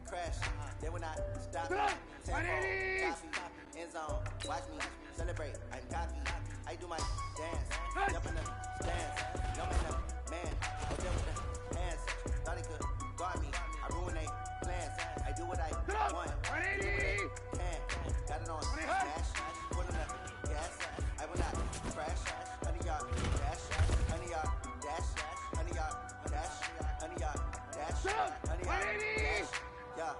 crash. They will not stop me. Tempo, copy, end zone. Watch me celebrate. I'm cocky. I do my dance. Jump in the stands. Jump in the man. Oh, there with the hands. Thought he could guard me. I ruin they plans. I do what I want. Do what they can. Got it on smash. Put in the gas. I will not crash. 100 yard dash. 100 yard dash. 100 yard dash. 100 yard dash. 100 yard dash. Yeah.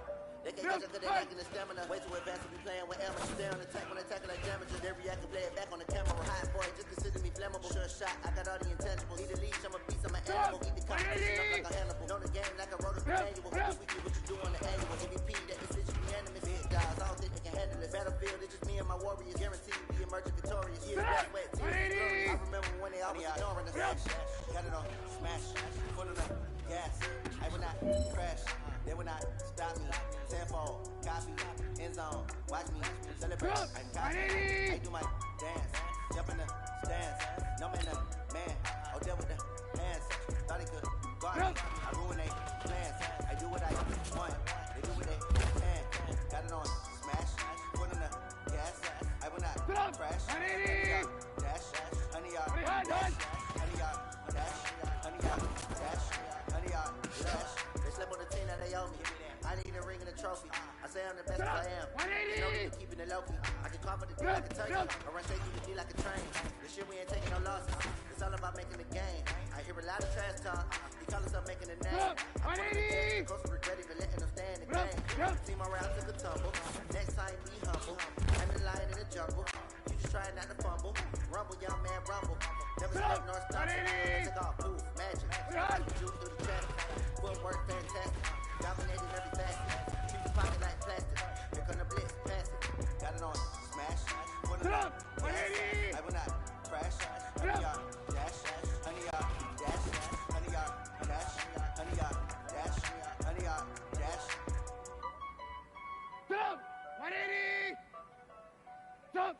They can't catch up to their neck and the stamina. Way too advanced to be playing with amateurs. Stay on attack when they tackle like damages. They react and play it back on the camera. Hot boy, just consider me flammable. Sure shot, I got all the intangibles. Need a leash, I'm a beast, I'm an animal. Eat the competition up like a Hannibal. Know the game like a rotor manual. This weekly, what you do on the annual. MVP, that decision unanimous. Big guys, I don't think they can handle it. Battlefield, it's just me and my warriors. Guaranteed we emerging victorious. Yeah, that's wet, tears. I remember when they always ignoring the smash. Got it on smash. Full of the gas. I will not crash. They will not stop me. Tenfold, copy, end zone. Watch me celebrate. I'm cocky. I do my dance. Jump in the stands. No man, man. Oh, there with the hands. Thought he could guard me. I ruin they plans. I do what I want. They do what they can. Got it on smash. Put in the gas. I will not crash. 100 yard dash. 100 yard dash. 100 yard dash. 100 yard dash. 100 yard dash. They slept on the team that they owe me. I need a ring and a trophy. I say I'm the best as I am. You know me keeping it low key. I can cover the D like a turkey. I run straight through the D like a train. This shit we ain't taking no losses. It's all about making the game. I hear a lot of trash talk. He call us up making a name. I put the game. Coach regret even letting them stay in the game. Team around took a tumble. Next time be humble. I'm the lion in the jungle. You just trying not to fumble. Rumble, young man, rumble. Never step nor stop. Took off, poof, magic. Juke through the traffic. Footwork fantastic. Dominated every facet. Treat the pocket like plastic. Here come the blitz, pass it. Got it on smash. Put it up. Yes. I will not crash. 100 yard dash. 100 yard dash. 100 yard dash. 100 yard dash. 100 yard dash. Jump! 180! Jump!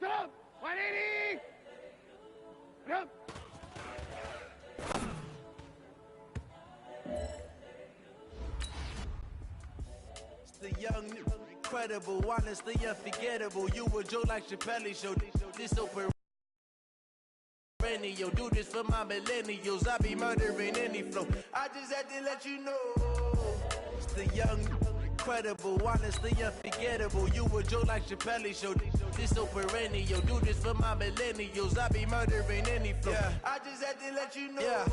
Jump! 180! Jump! The young, incredible, honestly unforgettable. You were Joe like Chappelle show. This open perennial. Do this for my millennials. I be murdering any flow. I just had to let you know. It's the young, incredible, honestly unforgettable. You were Joe like Chappelle show. This so perennial. Do this for my millennials. I be murdering any flow. Yeah. I just had to let you know. Yeah.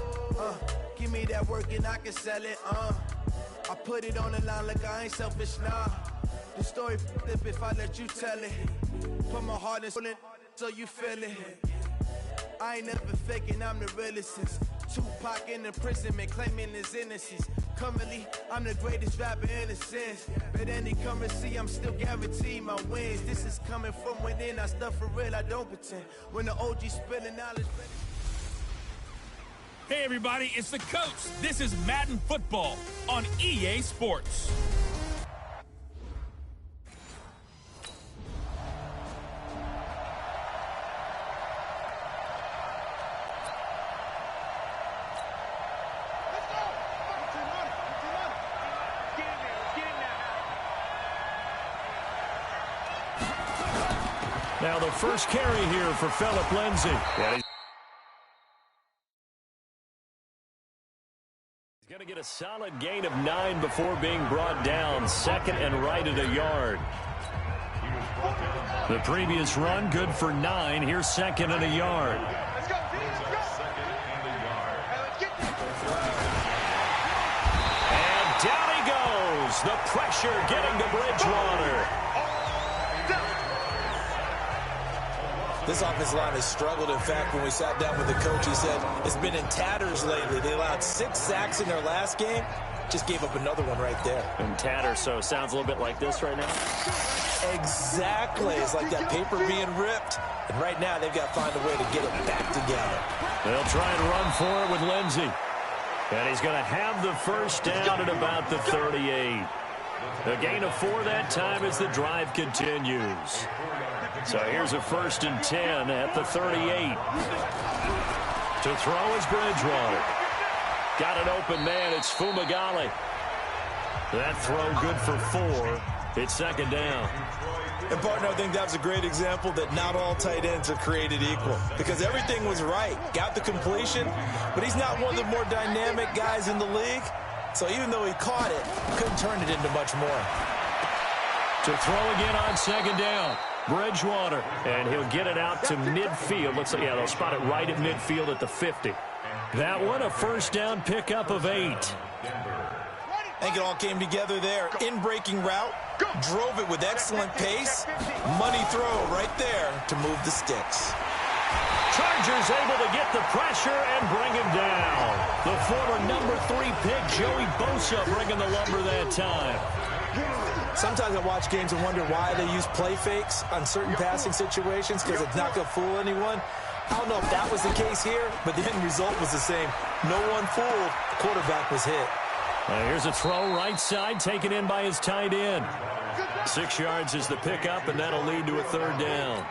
Give me that work and I can sell it. I put it on the line like I ain't selfish, nah. The story flip if I let you tell it. Put my heart in it so you feel it. I ain't never faking, I'm the realest since Tupac in imprisonment, claiming his innocence. Currently, I'm the greatest rapper in a sense. But any currency, I'm still guaranteed my wins. This is coming from within, I stuff for real, I don't pretend. When the OG spilling knowledge. Hey everybody, it's the coach. This is Madden Football on EA Sports. Now the first carry here for Phillip Lindsay. Yeah, he's going to get a solid gain of 9 before being brought down. Second and right at a yard. The previous run, good for 9. Here's second and a yard. Let's go, And down he goes. The pressure getting to Bridgewater. This offensive line has struggled. In fact, when we sat down with the coach, he said it's been in tatters lately. They allowed 6 sacks in their last game. Just gave up another one right there. In tatters, so sounds a little bit like this right now. Exactly. It's like that paper being ripped. And right now, they've got to find a way to get it back together. They'll try and run for it with Lindsay. And he's going to have the first down at about the 38. A gain of 4 that time as the drive continues. So here's a 1st and 10 at the 38. To throw is Bridgewater. Got an open man. It's Fumagalli. That throw good for 4. It's 2nd down. And, partner, I think that's a great example that not all tight ends are created equal because everything was right. Got the completion, but he's not one of the more dynamic guys in the league. So even though he caught it, couldn't turn it into much more. To throw again on 2nd down. Bridgewater, and he'll get it out to midfield. Looks like, yeah, they'll spot it right at midfield at the 50. That one, a 1st down pickup of 8. I think it all came together there. In-breaking route, drove it with excellent pace. Money throw right there to move the sticks. Chargers able to get the pressure and bring him down. The former number 3 pick, Joey Bosa, bringing the lumber that time. Sometimes I watch games and wonder why they use play fakes on certain passing situations because it's not going to fool anyone. I don't know if that was the case here, but the end result was the same. No one fooled. The quarterback was hit. Here's a throw right side taken in by his tight end. 6 yards is the pickup, and that'll lead to a 3rd down.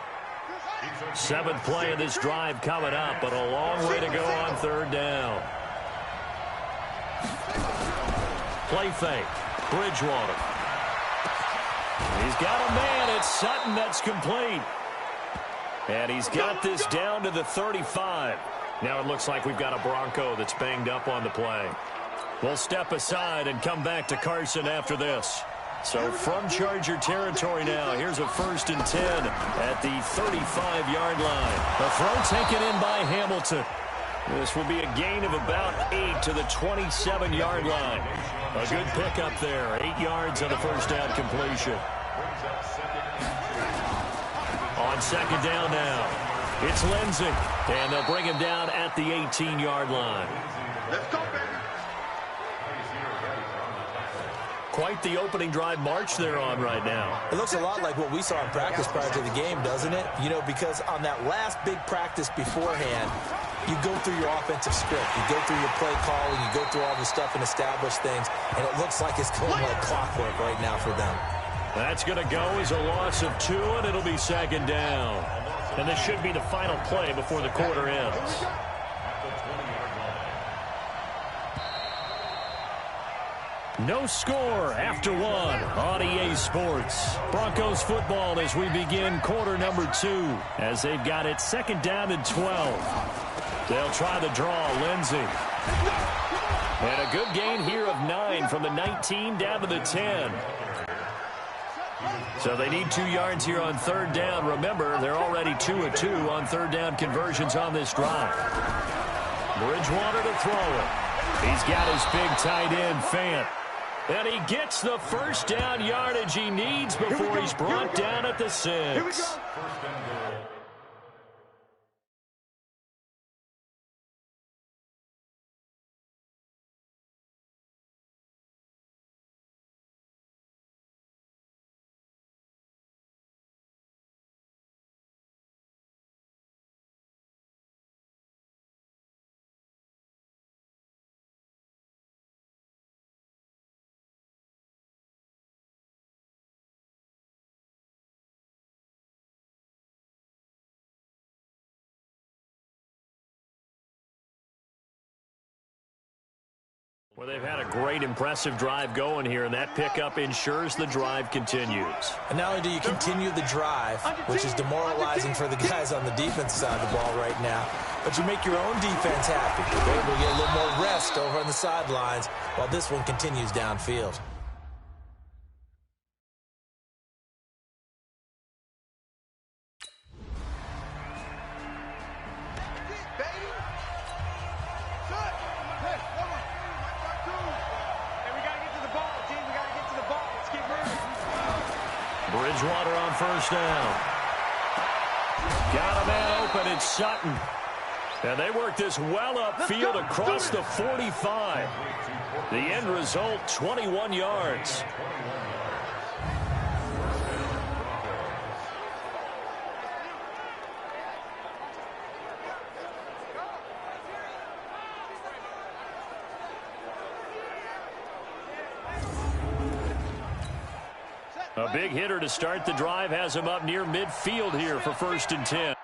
7th play of this drive coming up, but a long way to go on 3rd down. Play fake. Bridgewater. He's got a man. It's Sutton that's complete. And he's got this down to the 35. Now it looks like we've got a Bronco that's banged up on the play. We'll step aside and come back to Carson after this. So from Charger territory now, here's a 1st and 10 at the 35-yard line. A throw taken in by Hamilton. This will be a gain of about 8 to the 27-yard line. A good pickup there, 8 yards on the 1st down completion. On 2nd down now, it's Lindsey, and they'll bring him down at the 18-yard line. Let's go, baby. Quite the opening drive march they're on right now. It looks a lot like what we saw in practice prior to the game, doesn't it? You know, because on that last big practice beforehand, you go through your offensive script. You go through your play calling. You go through all the stuff and establish things. And it looks like it's going like clockwork right now for them. That's going to go as a loss of 2, and it'll be 2nd down. And this should be the final play before the quarter ends. No score after 1 on EA Sports. Broncos football as we begin quarter number 2 as they've got it 2nd down and 12. They'll try the draw. Lindsey. And a good gain here of 9 from the 19 down to the 10. So they need 2 yards here on 3rd down. Remember, they're already 2 of 2 on 3rd down conversions on this drive. Bridgewater to throw it. He's got his big tight end, Fant. And he gets the 1st down yardage he needs before he's brought down at the 6. Well, they've had a great, impressive drive going here, and that pickup ensures the drive continues. And not only do you continue the drive, which is demoralizing for the guys on the defense side of the ball right now, but you make your own defense happy. They're able to get a little more rest over on the sidelines while this one continues downfield. Bridgewater on 1st down. Got a man open. It's Sutton. And they work this well upfield across the 45. The end result, 21 yards. big hitter to start the drive has him up near midfield here for 1st and 10.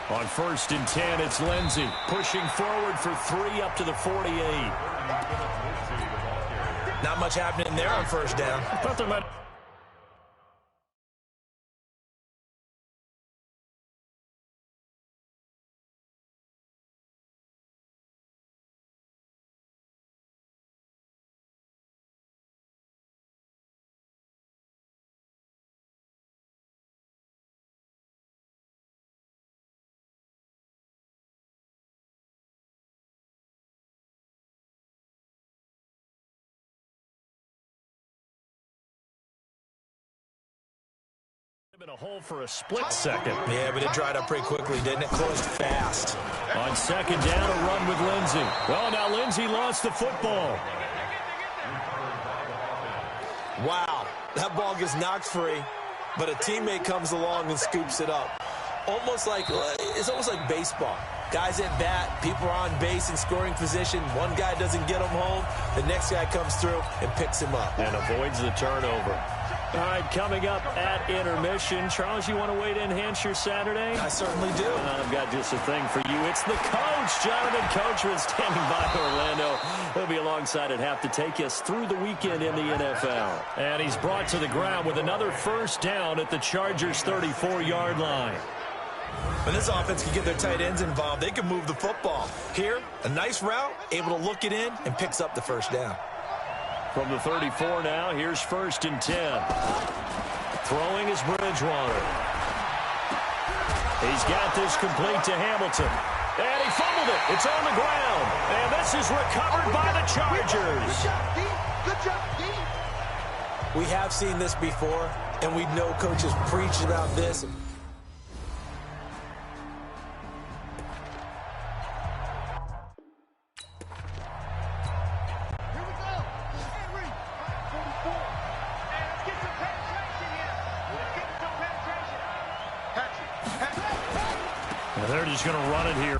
On 1st and 10, it's Lindsey pushing forward for 3 up to the 48. Not much happening there on 1st down. I thought there might... been a hole for a split second. Yeah, but it dried up pretty quickly, didn't it? Closed fast. On 2nd down, a run with Lindsey. Well, now Lindsey lost the football. Wow, that ball gets knocked free, but a teammate comes along and scoops it up. It's almost like baseball. Guys at bat, people are on base in scoring position. One guy doesn't get him home. The next guy comes through and picks him up. And avoids the turnover. All right, coming up at intermission. Charles, you want to weigh to enhance your Saturday? I certainly do. I've got just a thing for you. It's the coach, Jonathan Coachman, standing by Orlando. He'll be alongside at half to take us through the weekend in the NFL. And he's brought to the ground with another 1st down at the Chargers' 34-yard line. When this offense can get their tight ends involved, they can move the football. Here, a nice route, able to look it in, and picks up the 1st down. From the 34 now, here's 1st and 10. Throwing is Bridgewater. He's got this complete to Hamilton. And he fumbled it. It's on the ground. And this is recovered by the Chargers. Good job, D. We have seen this before, and we know coaches preach about this. They're just going to run it here.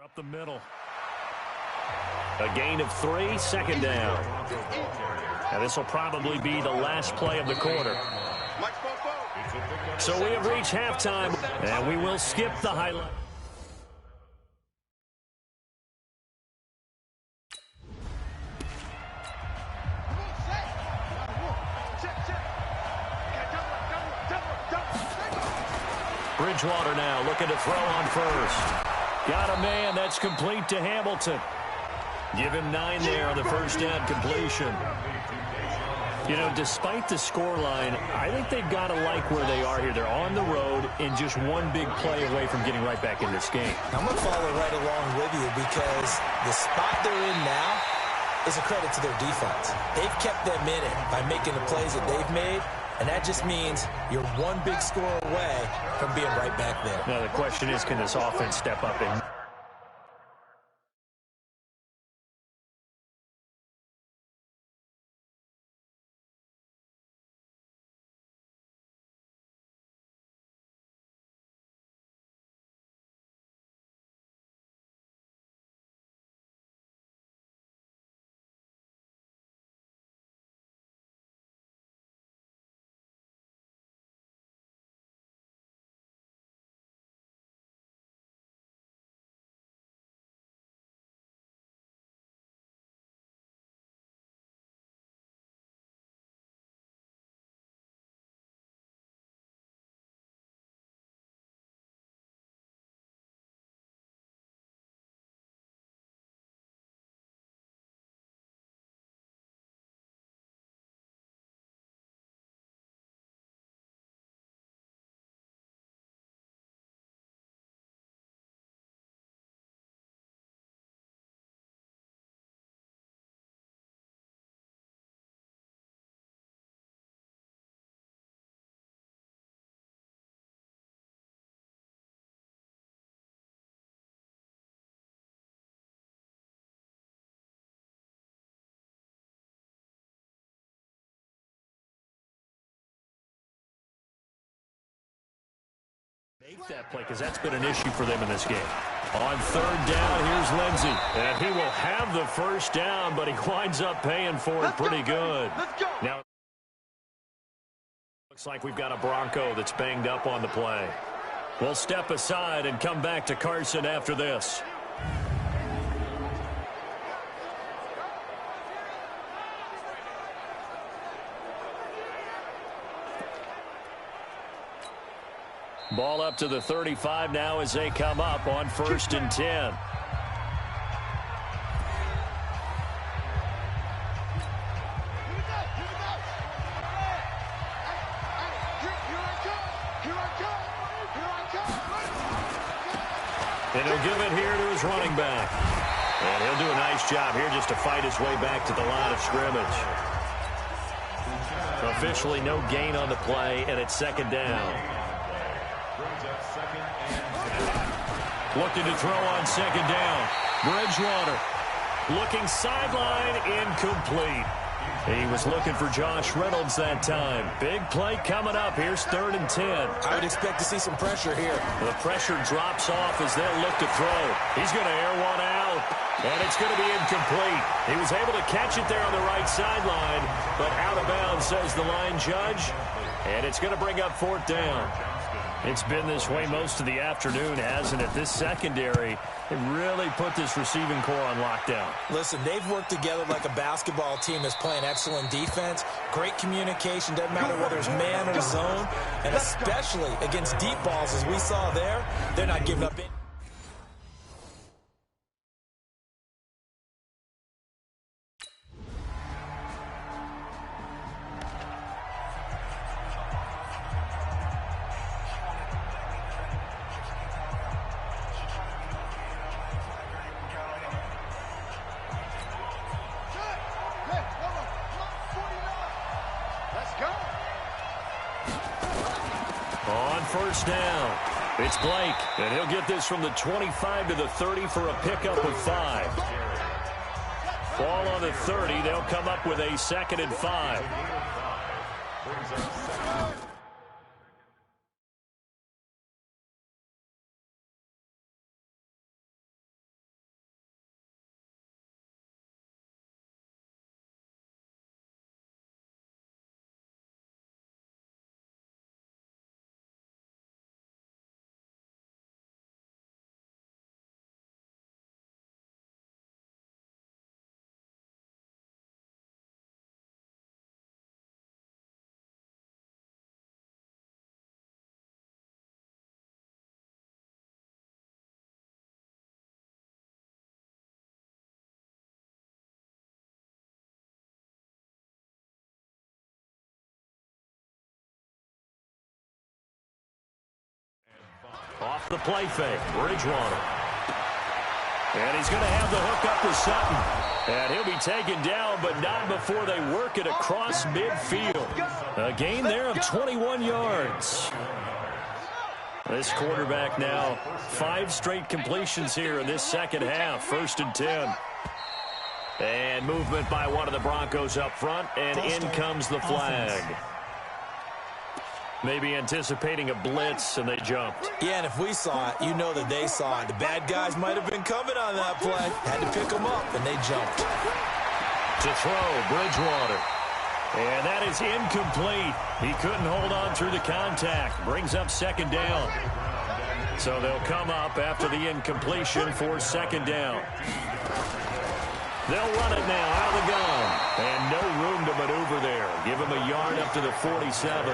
Up the middle. A gain of 3, 2nd down. And this will probably be the last play of the quarter. So we have reached halftime, and we will skip the highlight. Bridgewater now looking to throw on first. Got a man. That's complete to Hamilton. Give him 9 there on the first down completion. You know, despite the scoreline, I think they've got to like where they are here. They're on the road and just one big play away from getting right back in this game. I'm going to follow right along with you because the spot they're in now is a credit to their defense. They've kept them in it by making the plays that they've made, and that just means you're one big score away from being right back there. Now the question is, can this offense step up and make that play, because that's been an issue for them in this game. On third down, here's Lindsey. And he will have the first down, but he winds up paying for it pretty good. Let's go. Now, looks like we've got a Bronco that's banged up on the play. We'll step aside and come back to Carson after this. Ball up to the 35 now as they come up on 1st and 10. Here I come. And he'll give it here to his running back. And he'll do a nice job here just to fight his way back to the line of scrimmage. Officially no gain on the play, and it's 2nd down. Looking to throw on 2nd down. Bridgewater looking sideline, incomplete. He was looking for Josh Reynolds that time. Big play coming up. Here's 3rd and 10. I would expect to see some pressure here. The pressure drops off as they'll look to throw. He's going to air one out, and it's going to be incomplete. He was able to catch it there on the right sideline, but out of bounds, says the line judge, and it's going to bring up 4th down. It's been this way most of the afternoon, hasn't it? This secondary, they really put this receiving core on lockdown. Listen, they've worked together like a basketball team that's playing excellent defense. Great communication, doesn't matter whether it's man or zone. And especially against deep balls, as we saw there, they're not giving up any. On 1st down, it's Blake, and he'll get this from the 25 to the 30 for a pickup of 5. Ball on the 30, they'll come up with a 2nd and 5. Off the play fake, Bridgewater. And he's going to have the hook up to Sutton. And he'll be taken down, but not before they work it across midfield. A gain there of 21 yards. This quarterback now, 5 straight completions here in this second half. 1st and 10. And movement by one of the Broncos up front, and in comes the flag. Maybe anticipating a blitz, and they jumped. Yeah, and if we saw it, you know that they saw it. The bad guys might have been coming on that play. Had to pick them up, and they jumped. To throw, Bridgewater. And that is incomplete. He couldn't hold on through the contact. Brings up 2nd down. So they'll come up after the incompletion for 2nd down. They'll run it now out of the gun. And no room to maneuver there. Give him a yard up to the 47.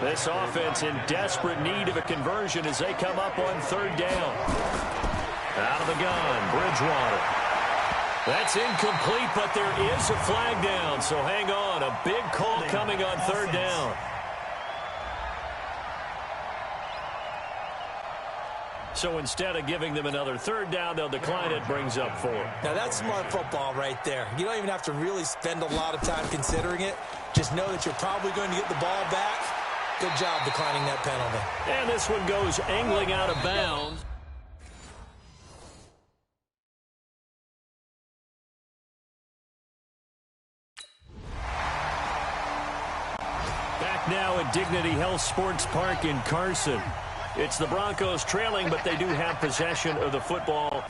This offense in desperate need of a conversion as they come up on 3rd down. Out of the gun, Bridgewater. That's incomplete, but there is a flag down, so hang on. A big call coming on 3rd down. So instead of giving them another 3rd down, they'll decline it, brings up 4. Now that's smart football right there. You don't even have to really spend a lot of time considering it. Just know that you're probably going to get the ball back. Good job declining that penalty. And this one goes angling out of bounds. Back now at Dignity Health Sports Park in Carson. It's the Broncos trailing, but they do have possession of the football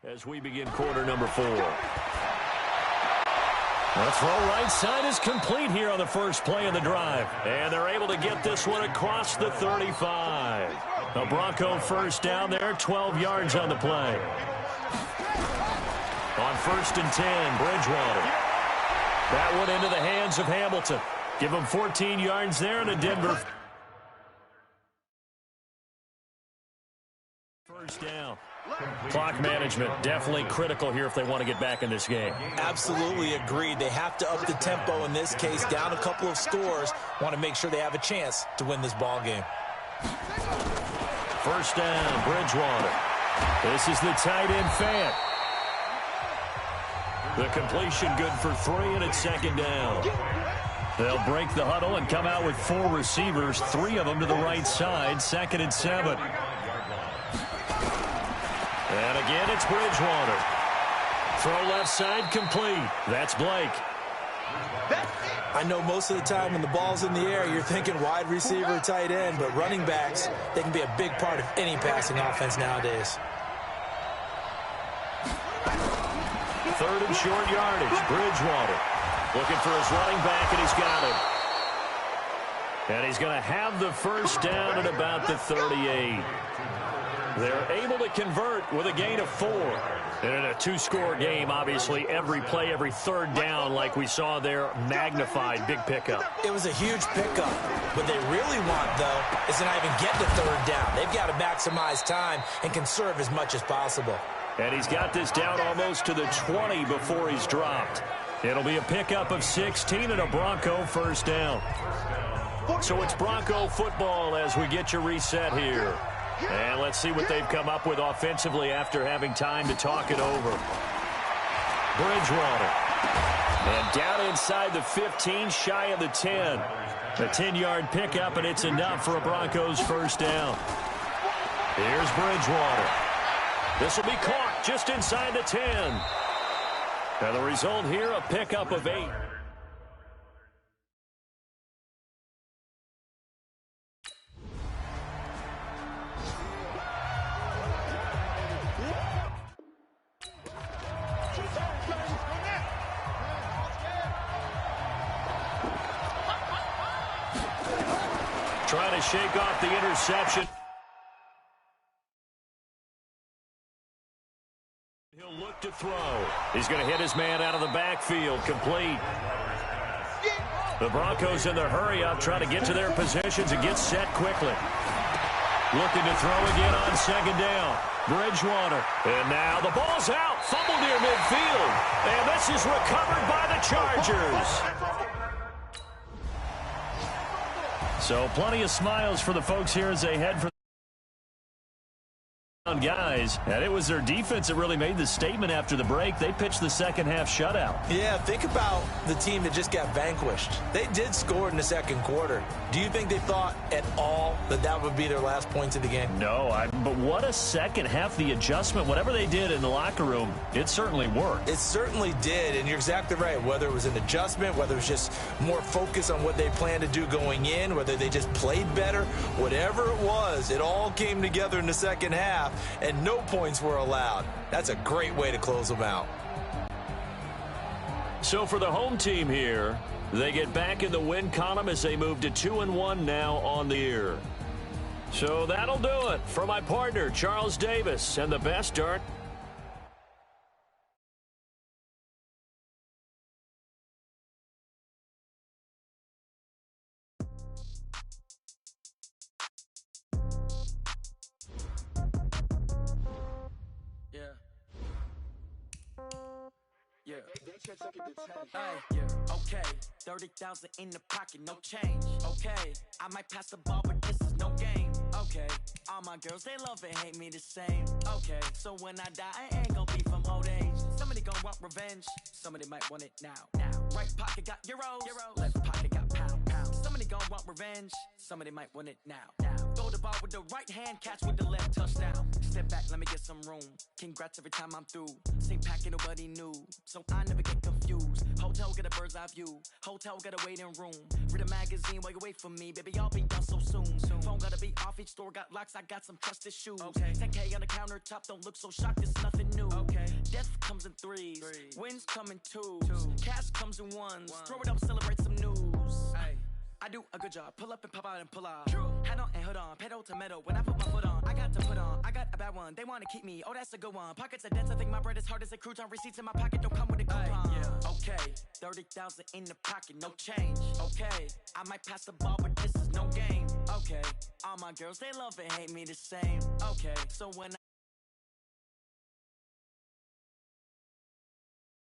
as we begin quarter number 4. The throw right side is complete here on the first play of the drive. And they're able to get this one across the 35. A Bronco 1st down there, 12 yards on the play. On 1st and 10, Bridgewater. That one into the hands of Hamilton. Give him 14 yards there in a Denver. 1st down. Clock management definitely critical here if they want to get back in this game. Absolutely agreed. They have to up the tempo in this case, down a couple of scores. Want to make sure they have a chance to win this ball game. 1st down, Bridgewater. This is the tight end Fant. The completion good for 3, and it's 2nd down. They'll break the huddle and come out with 4 receivers, 3 of them to the right side, 2nd and 7. And again, it's Bridgewater. Throw left side complete. That's Blake. I know most of the time when the ball's in the air, you're thinking wide receiver, tight end, but running backs, they can be a big part of any passing offense nowadays. 3rd and short yardage, Bridgewater. Looking for his running back, and he's got him. And he's going to have the 1st down at about the 38. They're able to convert with a gain of 4. And in a 2-score game, obviously, every play, every 3rd down, like we saw there, magnified, big pickup. It was a huge pickup. What they really want, though, is to not even get to 3rd down. They've got to maximize time and conserve as much as possible. And he's got this down almost to the 20 before he's dropped. It'll be a pickup of 16 and a Bronco 1st down. So it's Bronco football as we get your reset here. And let's see what they've come up with offensively after having time to talk it over. Bridgewater. And down inside the 15, shy of the 10. A 10-yard pickup, and it's enough for a Broncos 1st down. Here's Bridgewater. This will be caught just inside the 10. And the result here, a pickup of 8. Trying to shake off the interception. He'll look to throw. He's going to hit his man out of the backfield. Complete. The Broncos in their hurry-up trying to get to their positions and get set quickly. Looking to throw again on 2nd down. Bridgewater. And now the ball's out. Fumble near midfield. And this is recovered by the Chargers. So plenty of smiles for the folks here as they head for guys, and it was their defense that really made the statement after the break. They pitched the second half shutout. Yeah, think about the team that just got vanquished. They did score in the second quarter. Do you think they thought at all that that would be their last points of the game? No, but what a second half. The adjustment, whatever they did in the locker room, it certainly worked. It certainly did, and you're exactly right. Whether it was an adjustment, whether it was just more focus on what they planned to do going in, whether they just played better, whatever it was, it all came together in the second half, and no points were allowed. That's a great way to close them out. So for the home team here, they get back in the win column as they move to 2-1 now on the year. So that'll do it for my partner, Charles Davis, and the best start. Okay, 30,000 in the pocket, no change. Okay, I might pass the ball, but this is no game. Okay, all my girls, they love and hate me the same. Okay, so when I die, I ain't gonna be from old age. Somebody gon' want revenge, somebody might want it now. Right pocket got euros, left pocket got pounds. Somebody gon' want revenge, somebody might want it now. Throw the ball with the right hand, catch with the left, touchdown. Step back, let me get some room. Congrats every time I'm through. Same packet, nobody knew, so I never get confused. Hotel get a bird's eye view, hotel got a waiting room. Read a magazine while you wait for me, baby, I'll be done so soon. Phone gotta be off, each store got locks, I got some trusted shoes. 10K on the countertop, don't look so shocked, it's nothing new. Death comes in threes, wins come in twos, cash comes in ones. Throw it up, celebrate some news. I do a good job, pull up and pop out and pull out. Head on and hood on, pedal to metal. When I put my foot on, I got to put on. I got a bad one, they wanna keep me, oh that's a good one. Pockets are dense, I think my bread is hard as a crouton. Receipts in my pocket don't come with a coupon. Okay, 30,000 in the pocket, no change. Okay, I might pass the ball, but this is no game. Okay, all my girls, they love and hate me the same. Okay, so when